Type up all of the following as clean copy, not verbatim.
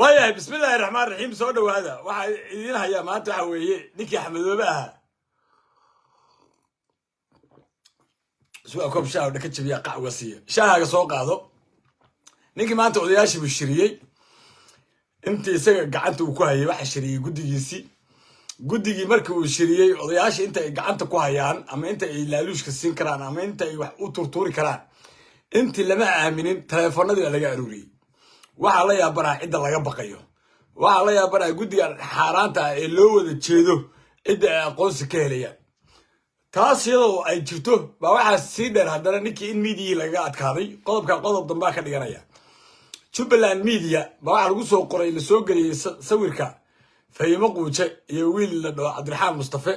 waayahay bismillahi raxmaan raxiim soo dhawaada waxaa idiin hayaa maanta waxa weeye ninkii axmedoobe ahaa suaa koob shaah oo dhaka jabiya qacwa siiya shaahaaga soo qaado ninkii maanta odayaashii buu shiriyey intii isaga gacanta uu ku hayay waxa shiriyey guddigii markii uu shiriyey odayaashii inta ay gacanta ku hayaan ama inta ay laaluushka siin karaan ama inta ay wax u turtuuri karaan intii lama aaminin taleefanadii baa laga aruuriyey waxaa la yaabanaa cidda laga baqayo waxaa la yaabanaa guddiga xaaraanta ah ee loo wada jeedo cidda ay aqoonsi ka helayaan taas iyadoo ay jirto baa waxaa sii dheer haddana ninkii in miidiyihii lagaga adkaaday qodob dambaa ka dhiganaya jubbaland media baa waxaa lagu soo qoray la soo geliyey sawirka fahimo quuje iyo wiil la dhaho cabdiraxmaan mustafe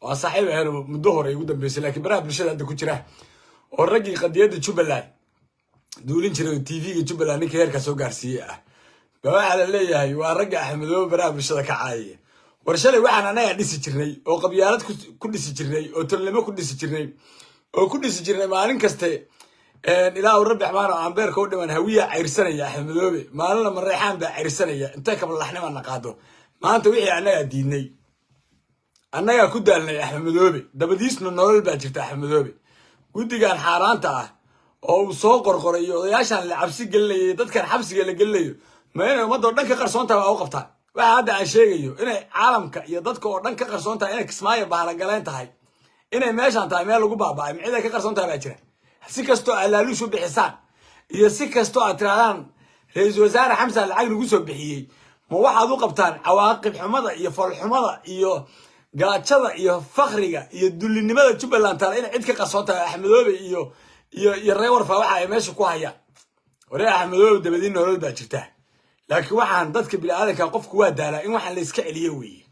waa saaxiib ahayn muddo hore ay ugu dambeysay laakiin baraha bulshada hadda ku jira oo raggii qadiyadda jubbaland duulin jiray TV-ga jubbaland ninka heerka soo gaarsiiyey ah baa waxaa la leeyahay waa ragga axmedoobe baraha bulshada ka caayaya war shalay waxaan anaga dhisi jirnay oo qabyaalad ku dhisi jirnay oo tolnimo ku dhisi jirnay maalin kaste ilaa rabbi raxmaan oo ambeerka u dhiman hawiya cayrsanaya axmedoobe maalina mareexaan baa cayrsanaya intee kabalaxnima naqaado maanta wixii anaga diidnay annagaa ku daalnay axmedoobe dabadiisna nolol baa jirta axmedoobe guddigan xaaraanta ah oo uu soo qorqoray iyo odayaashan la cabsi gelinayay dadkan xabsiga la gelinayo ma inay ummadda oo dhan ka qarsoontahay waa u qabtaan waxa hadda aan sheegayo inay caalamka iyo dadka oo dhan ka qarsoon tahay inay kismaayo bahalagaleen tahay inay meeshaan tahay meel lagu baaba'ay miciday ka qarsoon tahay baa jira si kastoo aad laaluush u bixisaan iyo si kastoo aad tirahdaan ra-iisul wasaare xamsan lacag lagu soo bixiyey ma waxaad u qabtaan cawaaqib xumada iyo falxumada iyo gaajada iyo fakriga iyo dullinimada jubbaland taala inay cid ka qarsoon tahay axmedoobe iyo reer warfaa waxa ay meesha ku hayaan waree axmedoobe dabadiin nolol baa jirta laakiin waxaan dadka bini'aadanka qofku waa daalaa in waxaan la iska celiyo weeye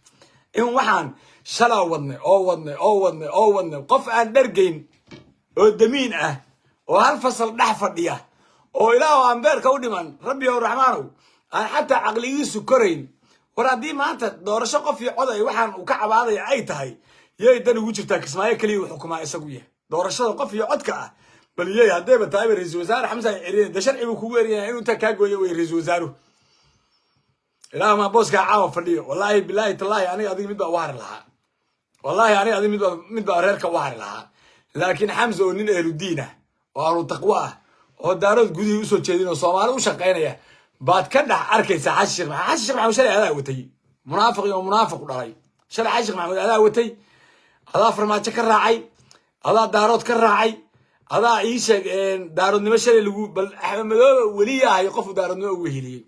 in waxaan shalaa wadnay qof aan dhargayn oo damiin ah oo hal fasal dhex fadhiya oo ilaahu ambeerka u dhiman rabbi ow raxmaanow aan xataa caqligiisu korayn war haddii maanta doorasho qof iyo cod ay waxaan uu ka cabaadaya ay tahay yay dan ugu jirtaa kismaayo keliya uu xukumaa isagu yahay doorashada qof iyo codka ah bal yay haddayba tahay ra-iisul wasaare xamsan celiyan de sharci buu kugu eryayaa inuu intaa kaa gooyo wey ra-iisul wasaaruhu ilaahu maa booskaa caawa fadhiyo wallaahi bilaahi tallaahi aniga adiga mid baa u hari lahaa wallaahi aniga adiga mid baa reerka u hari lahaa laakiin xamsa oo nin ehludiin ah oo ahlu taqwo ah oo daarood gudihii usoo jeedin oo soomaali u shaqaynaya baad ka dhex arkaysaa xasan sheekh maxamuud shalay adaa watay munaafiq iyo munaafiq u dhalay shalay xasan sheekh maxamuud adaa watay adaa farmaajo ka raacay adaa daarood ka raacay adaa ii sheeg daaroodnimo shalay lagu bal axmedoobe weli yahay qofu daaroodnimo ugu heliyey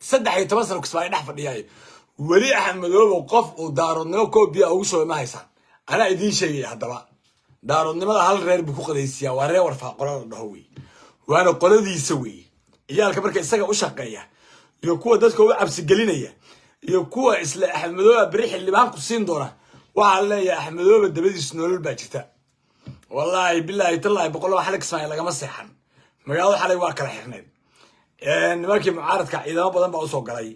13 sano kismaayo dhex fadhiyaayo weli axmedoobe qof uu daaroodnimo koobiya ugu soo ma haysaan anaa idiin sheegaya haddaba daaroodnimada hal reer buu ku qadaysiyaa waa reer warfaa qolada dhaho wey waana qoladiisa wey ciyaalka marka isaga u shaqeeya iyo kuwa dadka u cabsi gelinaya iyo kuwa isla axmedoobe bari xildhibaan ku siin doona waxaa leeyahay axmedoobe dabadiis nolol baa jirta wallaahi bilaahi tallaahi boqolaba xalig kismaayo lagama seexan magaalada xalay waa kala xirneed markii mucaaradka ciidamo badan baa usoo galay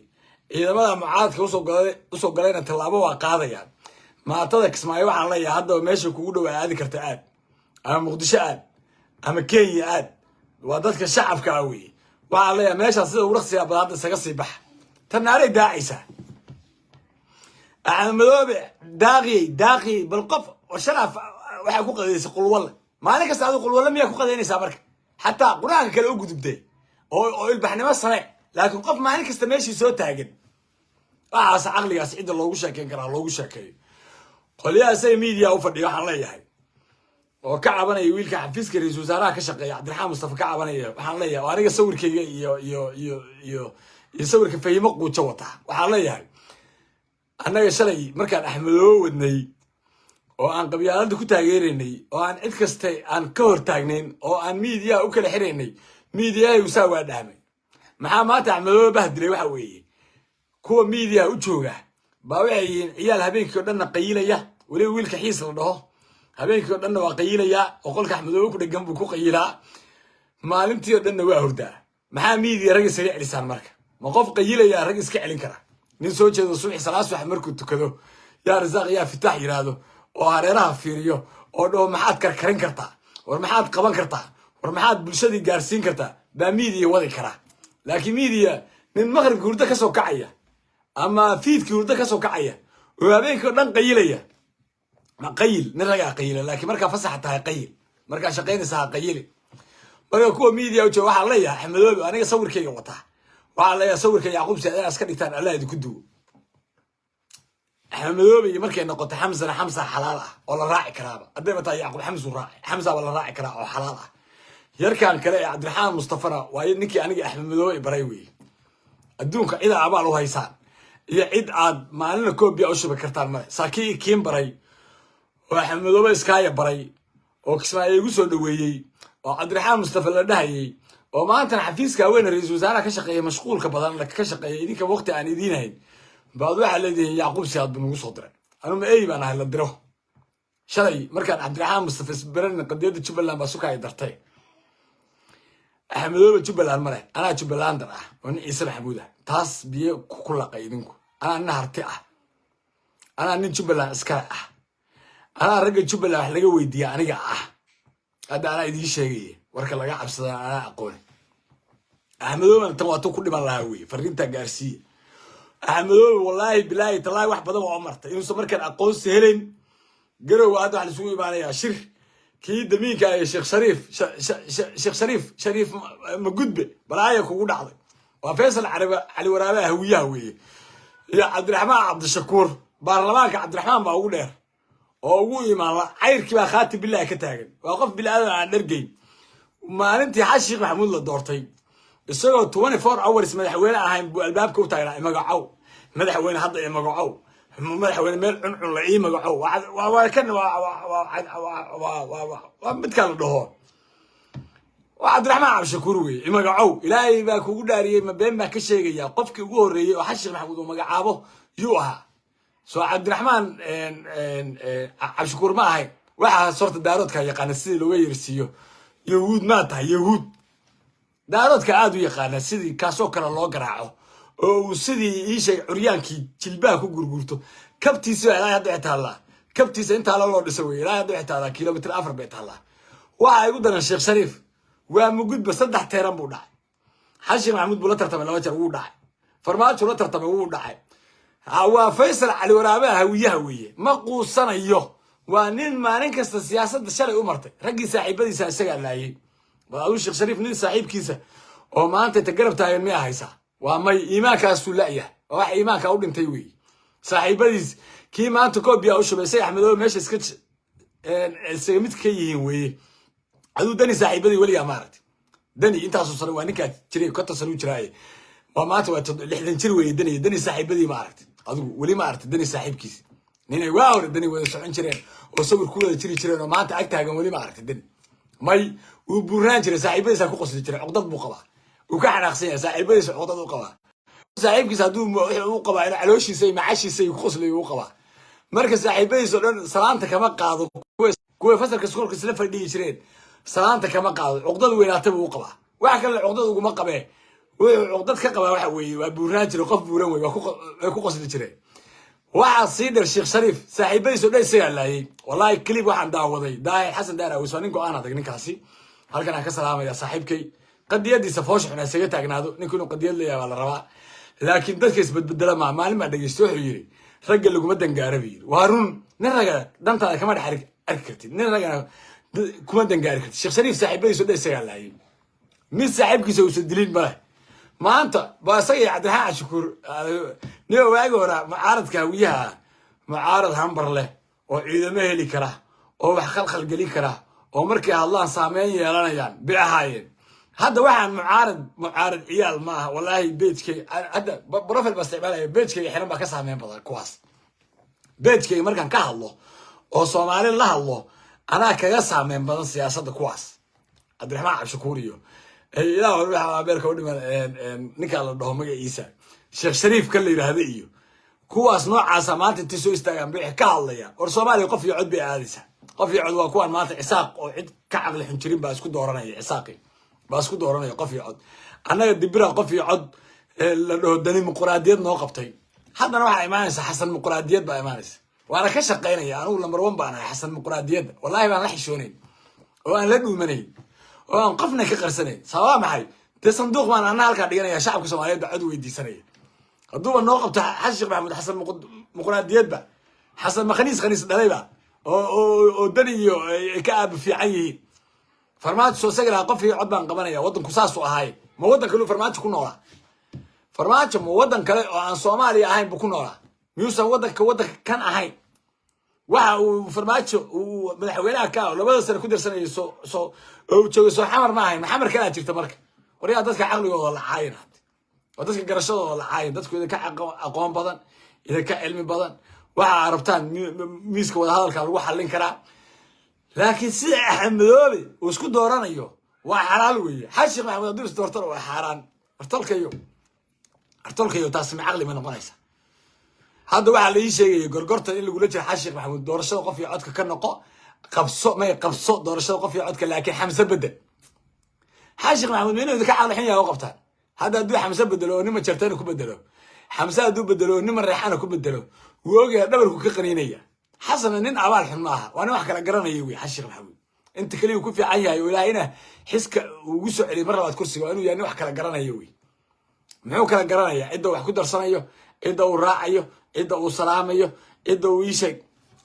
ciidamada mucaaradka usoo galayna tallaabo waa qaadayaan maatada kismaayo waxaan leeyahay haddaba meesha kugu dhow aadi karta aad ama muqdisho aad ama kenya aad waa dadka shacabka ah weye waxaan leeyahay meeshaas sida ugu raqsiga badan hadda isaga sii baxa tan naaray daacaysaa axmedoobe daaqiyey bal qof sharaaf waxaa ku qadaysay qulwalle maalin kasta adigu qulwalle miyaa ku qadaynaysaa marka xataa qur-aanka kale u gudubtay oo ilbaxnimo sare laakiin qof maalin kasta meeshii soo taagan waxaas caqligaas cidda loogu sheekeyn karaa loogu sheekeeyo qolyaha say media u fadhiya waxaan leeyahay oo ka cabanaya wiilka xafiiska ra-iisul wasaaraha ka shaqeeya cabdiraxmaan mustafa ka cabanaya waxaan leeyahay aniga sawirkayga iyo sawirka fahimo quujo wata waxaan leeyahay annaga shalay markaan axmedoobe wadnay oo aan qabyaaladda ku taageeraynay oo aan cid kaste aan ka hor taagnayn oo aan miidiyaha u kala xiraynay miidiyahay saa waa dhahmay maxaa maanta axmedoobe bahdilay waxa weeye kuwa miidiyaha u jooga baa waxay yihiin ciyaal habeenkii oo dhanna qayilaya weliba wiilka xiis la dhaho habeenkii oo dhanna waa qayilayaa oo qolka axmedoobe ku dhegan buu ku qayilaa maalintii oo dhanna waa hordaa maxaa miidiya rag isaga celisaan marka ma qof qayilayaa rag iska celin kara nin soo jeedo subaxi salaad subax markuu tukado yaa rasaaq yaa fitaax yiraahdo oo hareeraha fiiriyo oo dhaho maxaad karkarin kartaa war maxaad qaban kartaa war maxaad bulshadii gaarsiin kartaa baa miidiya wadi karaa laakiin miidiya من مغرب كوردا كسو كعية أما فيد كوردا كسو كعية وهابين كردان قيلية ما قيل نرجع قيل لكن مركا فسحتها قيل مركا شقين ساعة قيلي مركا كوا ميديا وجو واحد ليا حمدوبي أنا أصور كي وطح واحد ليا أصور كي يعقوب سعيد عسكري ثاني الله يدكدو حمدوبي مركا نقطة حمزة حلالة ولا راعي كرابة قدام تا يعقوب حمزة ولا راعي كرابة أو حلالة يركان كلا عبد الرحمن مصطفى وينكي أنا حمدوبي برايوي الدونك إذا عبالو هيسان يا عيد عاد ما لنا كوبي أو شبه كرتان ما ساكي كيم براي وحمدوبي سكايا براي وكسماعيل يقول دويي وعبد الرحمن مصطفى لدهي وما أنت حفيز كوين رئيس وزراء كشقي مشغول كبدان لك كشقي ديك وقت يعني دينهين بعض واحد الذي يعقوب سياد بن صدره أنا ما أي أنا هلا دره شلي مركان عبد الرحمن مصطفى برن قديد تشوف لنا بسوكا يدرتي حمدوبي تشوف لنا المرة أنا تشوف لنا درا وأنا عيسى حمودة تاس بيه كل قيدينكم أنا نهرتي أنا نتشوف لنا إسكار أنا رجع تشوف لنا حلقة ويدي أنا جا هذا أنا يدي شيء ورك الله جاب صدق أنا أقول حمدوبي أنت واتو كل ما لاوي فرينتا جارسي حمدوبي والله بالله طلع واحد بدو عمرته إنه سمر كان أقول سهلين جرو هذا على سوي معنا شر كي دمين كا شيخ شريف شريف مجدبه بلايك وقول عظيم وفيصل علي ورابه هويه يا عبد الرحمن عبد الشكور برلمانك عبد الرحمن بقول له اوغو ما عيركي با خاتي بالله كتاغن وقف بالله aan dhargay maalintii xashiq maxamuud la doortay isagoo 24 hours madaxweyne ahayn buu albaabka u taagay magacow madaxweyne hadda ay magacow madaxweyne meel cuncun la ii magacow waa kan waa mid kale dhaho وعبد الرحمن عبد الشكور وي magacow ilaahay baa kugu dhaariyay ma been baa ka sheegaya qofkii ugu horeeyay oo xashiq maxamuud oo magacaabo yuu ahaa سو عبد الرحمن عبد الشكور ما هاي واحد صورة دارود كان يقان السيد لو يرسيو يهود ماتها يهود دارود كعادو يقان السيد كاسو كان الله قرعه وسيدي إيشي عريان كي تلباه كو قرقورتو كبتي سوى لا يدعي الله كبتي سوى انت على الله نسوي لا يدعي الله كيلومتر أفر بيت الله واحد يقول الشيخ شريف وموجود بصدح تيران بودا حاشي محمود بولا ترتمي لوجر وودا فرماتو لا ترتمي وودا هو فيصل علي ورابه هويه ما قوسنا يو وانين ما نكست السياسة الشرعي أمرته رجي صاحبتي سأسجع لاي وأقول الشيخ شريف نين صاحب كيسة وما أنت تجرب تاي المياه هيسا وما إيماك السلاية واحد إيماك أقول أنت يوي صاحبتي كي ما أنت كوبي أو شو بس يحملوا ماشي سكتش السجمت كي وي هذا دني صاحبتي ولي أمارتي دني أنت أصلا وانك تري كنت صلوا تراي وما أنت لحد تروي دني صاحبتي ما عرفت أدو ولي ما عرفت دني صاحب كيس نينا واو دني وين سعين شرين وصور كله تري شرين وما أنت أكتها ولي ما عرفت دني ماي وبرهان شرين صاحبتي ساكو قصدي شرين عقدة مقبة وكحنا خصية صاحبتي عقدة مقبة صاحب كيس هدو مقبة أنا على وش يسوي معاش يسوي قصلي مقبة مركز صاحبتي سلامتك كما قاضو كوي فصل كسكول كسلف فردي شرين سلامتك كما قاضو عقدة وين أتبع مقبة واحد كان عقدة ومقبة وعقدة كقبة واحد وبرهان شرين وقف برهان ويكو قصدي شرين واحد صيدر الشيخ شريف صاحبي سوداي سي الله والله كليب واحد داودي داي حسن دايره وسونينكو انا دغنكاسي halkan aan ka salaamaya saaxiibkay qadiyadiisa foosh xuna isaga taagnaado ninkuu qadiyad leeyahay la rabaa laakiin dadka isbadbedela maalin ma dhageysto wuxuu yiri rag lagu dangaarabi waa run nin raga dantaada kama dhaxari arkatid nin raga kuma dangaari kartid sheekh shariif saaxiibay soodaay sii allah mid saaxiibkiisa uu sadilin ma maanta baasay Cabdiraxmaan Shukuur niyo waagi hore mucaaradka hawiyaha mucaarad hambar leh oo ciidamo heli kara oo wax khalkhal gali kara oo markii Allah saameyn yeelanayaan biahaayeen hadda waxaan mucaarad ciyaal ma aha wallahi beejkay hadda profile bas isticmaalay beejkay xiran ba ka saameyn badan kuwaas beejkay markaan ka hadlo oo Soomaali la hadlo ana kaga saameyn badan siyaasadda kuwaas Cabdiraxmaan Shukuur iyo إلى والله أبيرك أقول من نكال الله مجيء شيخ شريف كل يرهذه إيو كواس نوع عصامات تسوي استعمال بيحكي الله يا ورسومالي قف يعد بهذا قف يعد وكوان مات عساق وعد كعب الحنشرين باسكو دورنا عساقي باسكو دورنا قف يعد أنا دبرة قف يعد لأنه دني مقراديات نوقفتي حتى نوع إيمانس حسن مقراديات بإيمانس وأنا كشقينا يا أنا ولا مروان بأنا حسن مقراديات والله ما راح يشونين وأنا لدو منين وانقفنا كقرسنين سواء معي dee sanduuq baan anna halkaa dhiganaya shacabka soomaaliyeed baa cod weydiisanaya hadduuba noo qabto xasan sheekh maxamuud xasan muqraadiyadba xasan khaniis dhalayba oo dani iyo ay ka aaba fiican yihiin farmaajo soo sagalaha qof iyo cod baan qabanaya waddanku saasuu ahaay ma waddan kale farmaajo ku noolaa farmaajo ma waddan kale oo aan soomaaliya ahayn buu ku noolaa miyuusan waddanka kan ahayn waxa uu farmaajo uu madaxweynaha ka labada sano ku darsanayo soo joogo soo xamar ma ahayn maxamar kala jirta marka wariyaa dadka caqligooda la caayina oo dadka garashadooda la caayina dadku idinka aqoon badan idinka cilmi badan waxa arabtaan miiska wada hadalka lagu xallin karaa laakiin sida axmedoobe uu isku dooranayo waa xalaal weeye xashi maxamed hadduu is doortana waa xaaraan artolkayo taasi ma caqli ma noqonaysa hadda waxaa la ii sheegaya gorgortan in lagula jiro xashi maxamuud doorashada qof iyo codka ka noqo qabso doorashada qof iyo codka laakiin xamse bedel xashi maxamuud inuu idinka caqli xun yahay u qabtaan hadda hadduu xamse bedelo oo nima jartana ku bedelo xamse hadduu bedelo oo nima reexana ku bedelo wuu ogyahay dhabarku ka qaniinaya xasana nin abaal xun maaha waa nin wax kala garanaya wey xashi maxamuud inta kaliya ku fiican yahay oo ilaahayna xiska ugu soo celiyay mar labaad kursiga waa inuu yahay nin wax kala garanaya wey muxuu kala garanayaa cidda wax ku darsanayo cidda uu raacayo cidda uu salaamayo cidda uu ii sheeg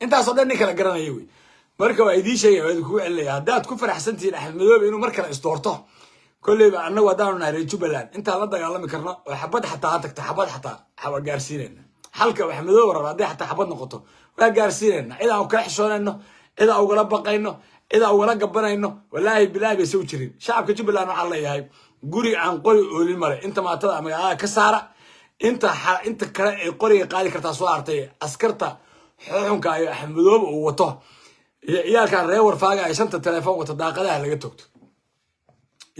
intaasoo dhan nin kala garanayo wey marka waa idiin sheegaya waa idinkugu celinaya haddaad ku faraxsantihiin axmedoobe inuu mar kale isdoorto kolleyba annagu haddaanu nahay reer jubbaland intaan la dagaalami karno oo xabad xataa ha tagto xabad xataa waa gaarsiinayna halka axmedoobe raba hadday xataa xabad noqoto waa gaarsiinayna cid aan kala xishoonayno cid aan ugala baqayno cid aan ugala gabanayno wallaahi bilaahi bay soo jirin shacabka jubbaland waxaa leeyahay guri aan qori oolin male inta maatada magaalada ka saara inta kale ay qoriga qaadi kartaa soo hartay askarta xuxunka iyo axmedoobe uu wato iyo ciyaalkan reer warfaaga ay 5 telefoon wato daaqadaha laga togto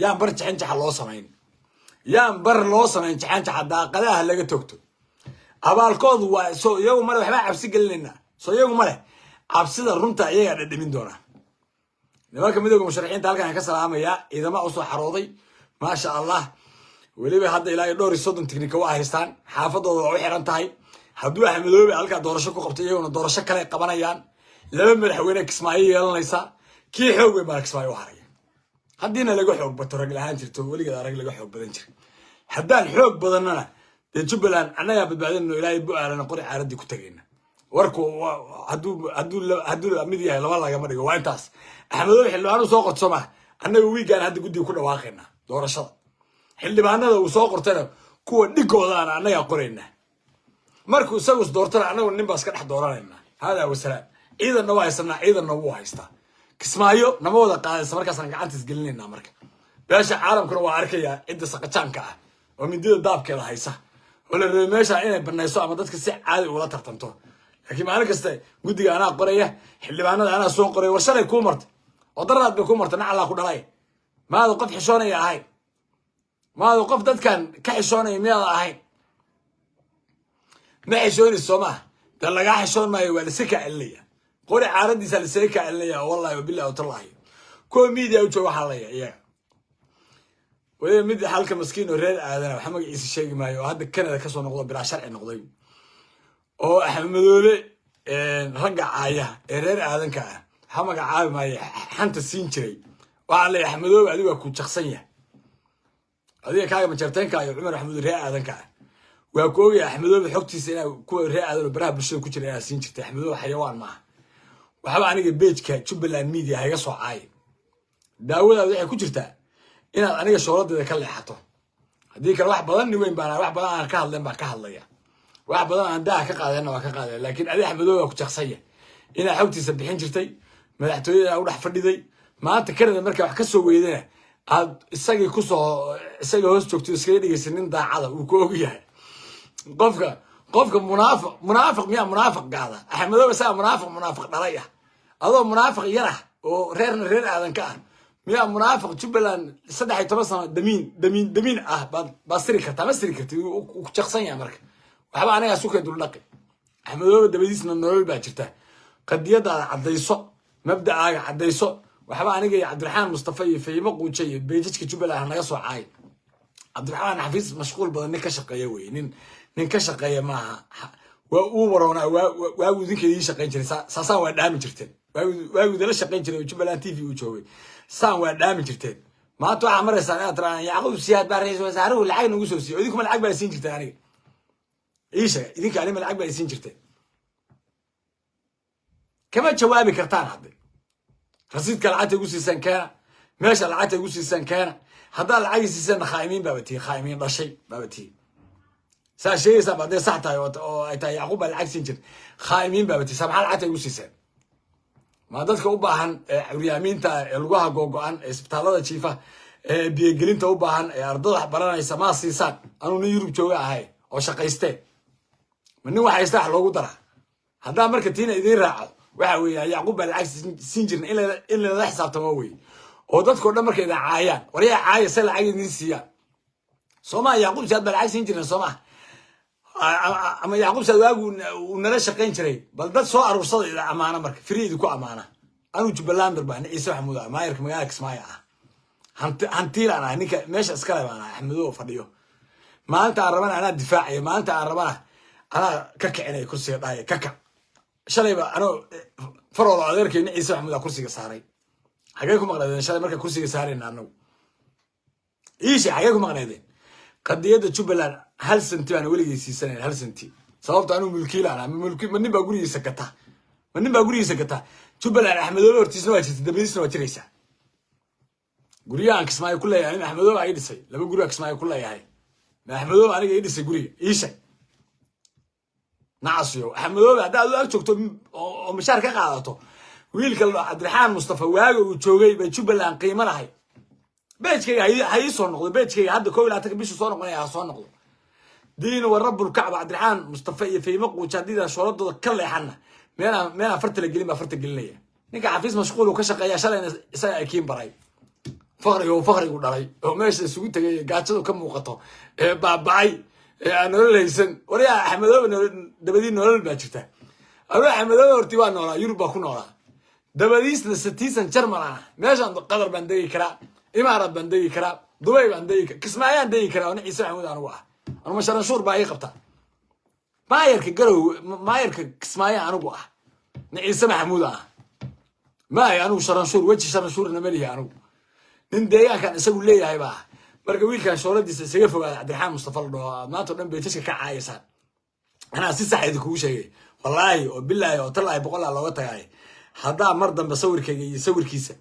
yaan bar jaxanjaxa loo samayn jaxanjaxa daaqadaha laga togto abaalkoodu waa soo iyagu male waxba cabsi gelinayna soo iyagu male cabsida runta iyaga dhadhamin doona nimanka midowga musharaxiinta halkan ka salaamaya ciidamo u soo xarooday ما شاء الله وليبي هذا إلى دور الصدم تكنيك واهستان حافظه وحير انتهي هدو أحمدوبي هلك دورشة كقبطية ودورشة كلا قبنا يان لما الحوينك إسماعيل يلا ليسا كي حوي مالك إسماعيل وحرية هدينا لقوا حوق بترجل هانجر ولي كذا رجل لقوا حوق بدنجر حدان حوق بدننا تجيب لنا أنا يا بعدين إنه إلهي بقى أنا قري عردي كتجينا وركو هدو ميديا لا والله يا مريق وين تاس أحمدوبي حلو أنا سوق سماه أنا ويجان هدي قدي كنا واقعنا doorashada xildhibaanada uu soo qortana kuwa dhigoodaana anaga qorayna markuu isagu doortana anagu nin baas ka dhex dooranayna hada wasalaam ciidanna waa haysana ciidanna wuu haystaa kismaayo nama wada qaadaysa markaasaan gacantiis gelinayna marka beesha caalamkuna waa arkaya cidda saqajaanka ah oo midida daabkeeda haysa oo la rabay meesha inay banayso ama dadka si caadi ula tartanto laakiin maalin kasta guddiga anaa qoraya xildhibaanada anaa soo qoraya warshalay kuu martay oo daraad bay kuu martay nacalaa ku dhalay maadu qof xishoonaya ahayn maadu qof dadkan ka xishoonaya miyaada ahayn ma xishooni soomaa dee lagaa xishoon maayo waa lasi kaa celinaya qori caaradiisa lasaga kaa celinaya wallahi wabillahi watallahi kuwa miidiya u jooga waxaa laya iyaga waliba mid halka maskiin oo reer aadana waxa magaciisa sheegi maayo oo hadda Canada kasoo noqdo bilaa sharci noqday oo axmedoobe ragga caaya ee reer aadanka ah waxa magacaabi maayo xanta siin jiray waxaa la axmedoobe adiga ku jaqsan yahay adiga kaaga majarteenka iyo Cumar Axmed ree aadanka waa ku ogay axmedoobe xogtiisa inaa kuwa ree aadan baraha bulshada ku jira inaa siin jirtay axmedoobe xayawaan maaha waxba aniga page-ka Jubbaland Media hayga soo caay daawadaadu waxay ku jirtaa inaad aniga shooladeeda ka leexato haddii kale wax badan weyn baan wax badan aan ka hadleen baan ka hadlaya wax badan aan daa ka qaadayna waa ka qaadaya laakiin adiga axmedoobe ku jaqsan yahay inaa xogtiisa bixin jirtay madaxtooyada u dhex fadhiday maanta Canada marka wax ka soo weydana aad isagii isaga hoos joogto iskaga dhigaysan nin daacada uu ku og yahay qofka munaafiq gaada axmedoobe saa munaafiq dhalay ah adoo munaafiq yar ah oo reer aadan ka ah miyaa munaafiq Jubbaland 13 sano damiin ah baa siri kartaa ma siri kartid uu ku jaqsan yahay marka waxba anaga suuqa dul dhaqi axmedoobe dabadiisna nolol baa jirta qadiyada cadayso mabda'aaga cadayso waxba aniga iyo Cabdiraxmaan Mustafa iyo Faymo Quujay beejidka Jubbaland naga soo caay Cabdiraxmaan xafiis mashquul badan nin ka shaqeeya way nin ka shaqeeya maaha waa uu waroona waa uu idinkeedii shaqeyn jiray saasaan waa dhaami jirteen waa uu idala shaqeyn jiray Jubbaland TV uu joogay saan waa dhaami jirteen ما أنتوا عمر السنة ترى يعقوب سياد باريس وزاره العين وسوسي وديكم العقبة اللي سينجرت يعني إيش يديك عليهم العقبة اللي سينجرت كمان جوابي كرتان هذا رصيد كالعادة يقول سن كان ماشي العادة يقول سن كان هذا العايز سن خايمين بابتي خايمين لا شيء بابتي سا شيء سبعة ده صحتها أو تا يعقوب العكس سينجر خايمين بابتي سبعة العادة يقول سن ما دتك أوباهن عريامين تا الجوها جوجان إسبتالله تشيفه بيجلين تا أوباهن أرضه برنا يسمع سيسان أنا نيروب جوا هاي أو شقيسته من هو حيستح لو قدره هذا مركتين إذا راعوا وحوي يعقوب العكس سينجر إلا لا حساب تموي oo dadku dhamarka ida caayaan wariya caaya sala caayinisiya Soomaa Yaqub Saad balcay siin jiray Soomaa ama Yaqub Saad waagu uu nala shaqeyn jiray bal dad soo aruursaday ila amaana marka firiid ku amaana anu Jubbaland baan Ciise Maxamuud maayirka magaalada Kismaayo hantiilana ninka meesha iska leeyahay Axmedo fadhiyo maanta aan rabana ana difaaciyo maanta aan rabana ana ka kicinay kursiga dhaaya ka shalayba ano faroodo adeerkayna Ciise Maxamuud kursiga saaray حاجيكم مغنادين شاء الله مركز كرسي سارين عنو إيش حاجيكم مغنادين قد يد Jubbaland هل سنتي أنا ولي سنة هل سنتي صوبت أنا ملكي لا أنا ملكي مني بقول يسكتها مني بقول يسكتها Jubbaland أحمد الله ورتيسنا وجت دبليسنا وتريسا قرية أنك اسمعي كلها يعني أحمد الله عيد سي لما قرية أنك اسمعي كلها يعني ما أحمد الله عليك عيد سي قرية إيش نعصيه أحمد الله ده الله أكتب ومشاركة قاعدته wiilka Cabdiraxmaan Mustafa waaga uu joogay bay Jubbaland qiimo lahay beejkayga hay soo noqdo beejkayga hadda 12 bisha soo noqonaya soo noqdo diin wa rabbul kacba Cabdiraxmaan Mustafa iyo fiimo quujadida shooladooda ka leexana meena farta la gelin ba farta gelinaya ninka xafiis mashquul uu ka shaqeeya shalayna isaga ay kiin baray faqrigu dhalay oo meesha isugu tagay gaajadu ka muuqato baabay aan nololaysan wariya Axmedo dabadii nolol ba jirta Axmedo horti waa noolaa Yurub ku noolaa دباديس لستيسن جرمنا ماشان قدر بندقي كرا إمارات بندقي كرا دبي بندقي كرا كسمايان دقي كرا ونعيسى محمود أنا واحد أنا مش أنا شور باي قبطة ما يرك قالوا ما يرك كسمايان أنا واحد نعيسى محمود أنا ما أنا شرنشور وجه شرنشور نمليه أنا نديا كان يسوي لي هاي بقى برجويل كان شورة دي سيفو عبد الرحمن مصطفى الله ما تقولن بيتشك كعايسان أنا أسيس سعيد كوشة والله وبالله وطلع بقول الله وتعالى هذا مرضى بصور كيسة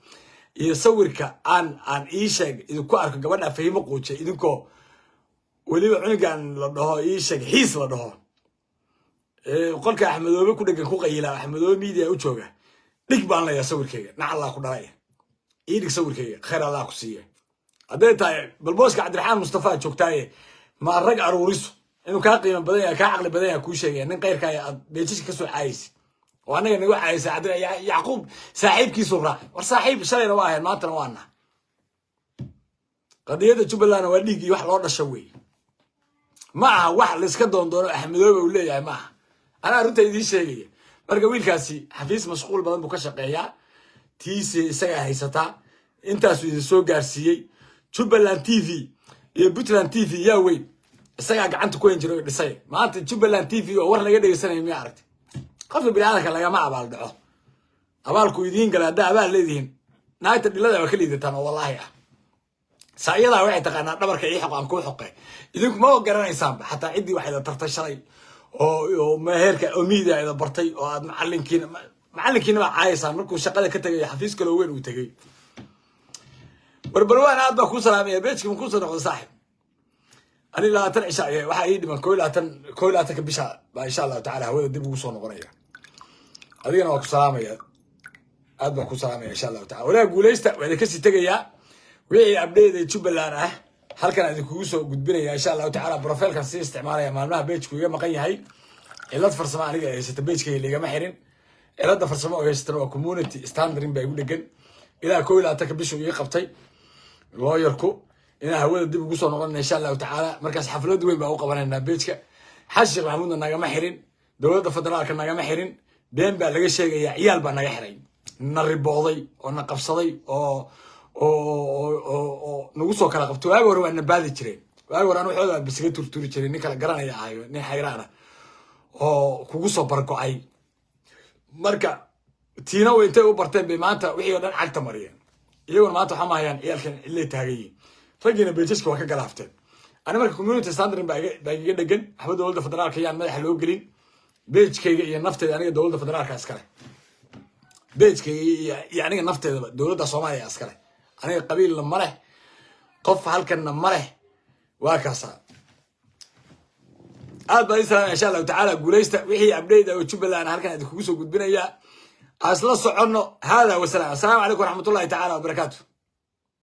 يصور كأن إيشك إذا كأرك جبنا فهمه قوتش إذا كو ولي عنقان لده إيشك حيس لده قال كأحمد أبو كده كوكا يلا أحمد أبو ميديا وشوكه ليك بان لا يصور كي نعلق كداي إيدك صور كي خير الله كسيه هذا تاي بالبوس عبد الرحمن مصطفى شوكتاي ما الرجع روريسو إنه كاقي بداية كعقل بداية كل شيء يعني غير كاي بيجيش كسو عايز وأنا نقول عايز يعقوب صاحب كي صغرى وصاحب شلي رواهي ما تروانا قضية Jubbaland وديجي واحد لورد الشوي معها واحد لسكدون دون أحمد أبو ولا معها أنا رنت يدي شيء مرجويل كاسي حفيز مشغول بدن بكشقيا تيسي سجى هيستا أنت سو جارسيي Jubbaland TV يبتلان TV يا وين سجى عنده كوين جرو لسه ما أنت Jubbaland TV ورنا جد يسنى ما عرفت قفل بالعادة كلا جماعة بالدعوة أبالكوا يدين قال ده أبال ليدين نهاية الليلة وكل يدين تنا والله يا سعيدة واحد تقنا نبرك أي حق عن كل حقه إذنك ما هو قرنا يسام حتى عندي واحد ترتشري أو ما هيك أو ميديا إذا برتي أو معلم كنا عايزة مركو شغالة كتجي حفيز كل وين وتجي بربروان هذا بكون سلامية بيتك بكون سلام صاحب أنا لا تنعشى واحد من كويلاتك بشا إن شاء الله تعالى هو دي بوصون غنية هذه أنا أكون سلامية هذا بكون سلامية إن شاء الله تعالى ولا أقول إيش وإذا كسي تجيا وعي أبدي Jubbaland هل كان هذا كوسو قد بني إن شاء الله تعالى بروفيل كان سي استعمارية مالنا بيتك ويا مقية هاي إلا تفرسما عليك ستبيتك اللي جا محرين إلا تفرسما ويستروا كوميونتي ستاندرين بيقول لك إلى كويلاتك بشو يقبطي لويركو إنا هو دي بوصون غنية إن شاء الله تعالى مركز حفلات وين بقى قبلنا بيتك حشر محمود النجا محرين دولة فدرال كان نجا محرين بين بقى لقى شيء يا عيال بقى نجا حرين نربوضي ونقفصدي أو نقصو كلا قبتو أقول أن بعد تري أقول أنا وحده بس كده توري تري نكلا جرانا يا عيو نحيرانا أو كوسو بركو أي مركا تينا وأنت وبرتين بمانتا وهي ودان على تمرين iyaguna maanta waxaa mahayaan ciyaalkan ilay taagayiin raggiina beejaska waa ka galaafteen ani marka community standardin baa iga dhegan waxba dowladda federaalka ayaan madaxa loo gelin beejkayga iyo nafteeda aniga dowladda federaalka iskale beejkayga iyo aniga nafteedaba dowladda soomaaliya iskale aniga qabiilna ma leh qof halkanna ma leh waa kaasaa aad baa isalaam insha allahu tacaala guulaysta wixii update oo jubbaland halkan idinkugu soo gudbinayaa asla soconno hada wasalaam assalaamu calaykum waraxmatullahi tacaala wabarakaatu